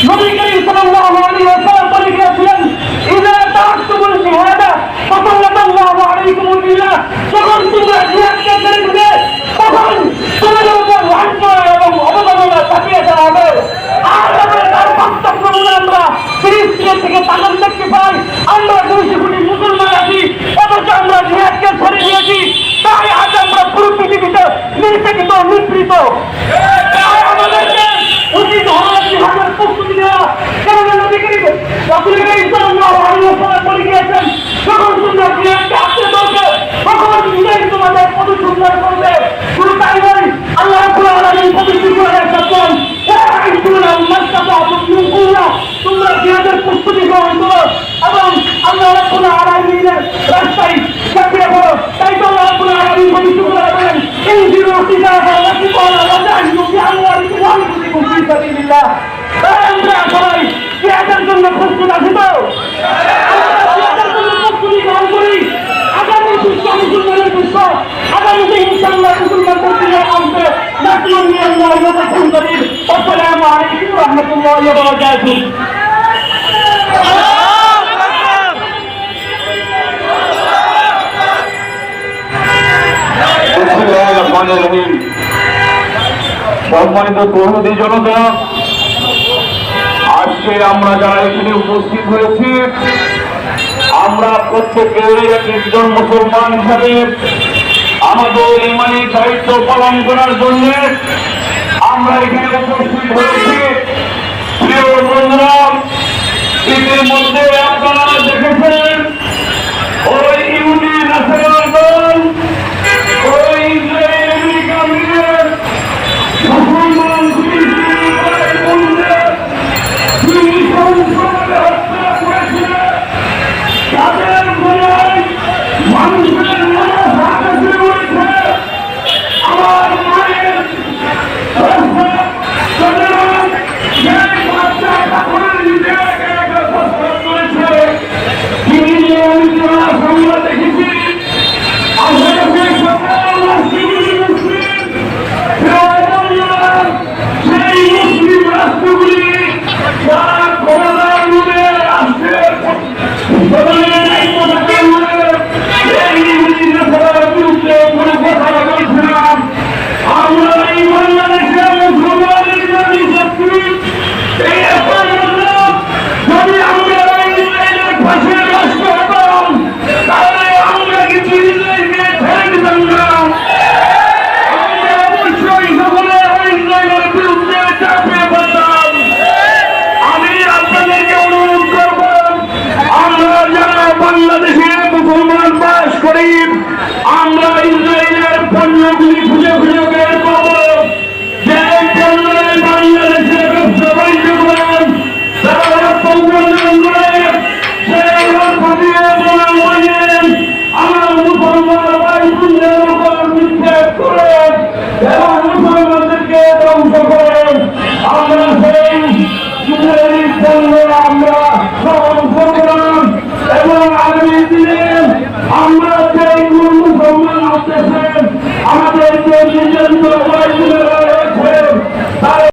নবী করিম সাল্লাল্লাহু আলাইহি ওয়াসাল্লাম বলে গিয়েছিলেন, ইযা তাআতুমুল জিহাদা ফাসাল্লাল্লাহু আলাইকুমুল বিল্লাহ, যখন তোমরা জিহাদকে ছেড়ে দিবে তখন তোমাদের উপর লাঞ্ছনা এবং অবমাননা চাপিয়ে দেওয়া হবে। আর তার বক্তব্যগুলো আমরা ফিলিস্তিন থেকে তাকান দেখতে পাই, আমরা 200 কোটি মুসলমান আছি, অথচ আমরা জিহাদকে ছেড়ে দিয়েছি। তাই আজ আমরা পুরো পৃথিবীতে নির্যাতিত নিপীড়িত। তাই আমাদেরকে উচিত হলো জিহাদের প্রস্তুতি নেওয়া। কেননা নবী করিম রাসূল সাল্লাল্লাহু আলাইহি ওয়াসাল্লাম বলে গিয়েছেন, যখন তোমরা জিহাদকে আঁকড়ে ধরবে তখন নিজেই তোমাদের পদসুন্দর করবে। শুধু তাই নয়, আল্লাহ রাব্বুল আলামিন পবিত্র কোরআনে বলেন, তোমরা জিহাদের প্রস্তুতি গ্রহণ করো এবং আল্লাহ রাব্বুল আলামিনের রাস্তায় ঝাঁপিয়ে পড়ো। তাই তো আল্লাহ রাব্বুল আলামিন পবিত্র কোরআনে বলেন, ইনজিরু কিতাবা ওয়াসিকালা ওয়াজাহিদু বিআমওয়ালিকুম ওয়া আনফুসিকুম ফি সাবিলিল্লাহ। আমরা সবাই জিহাদের জন্য প্রস্তুত আছি তো? জিহাদের জন্য প্রস্তুতি গ্রহণ করি। আগামী বিশ্ব মুসলমানের বিশ্ব, আগামীতে ইনশাআল্লাহ মুসলমানদের দিনে আসবে নাসরুন মিনাল্লাহি ওয়া ফাতহুন করিম। আসসালামু আলাইকুম ওয়া রাহমাতুল্লাহি ওয়া বারাকাতুহু। সম্মানিত তরুণী জনতা, আজকে আমরা যারা এখানে উপস্থিত হয়েছি, আমরা প্রত্যেকেই একজন মুসলমান হিসাবে আমাদের ইমানি দায়িত্ব পালন করার জন্য আমরা এখানে উপস্থিত হয়েছি।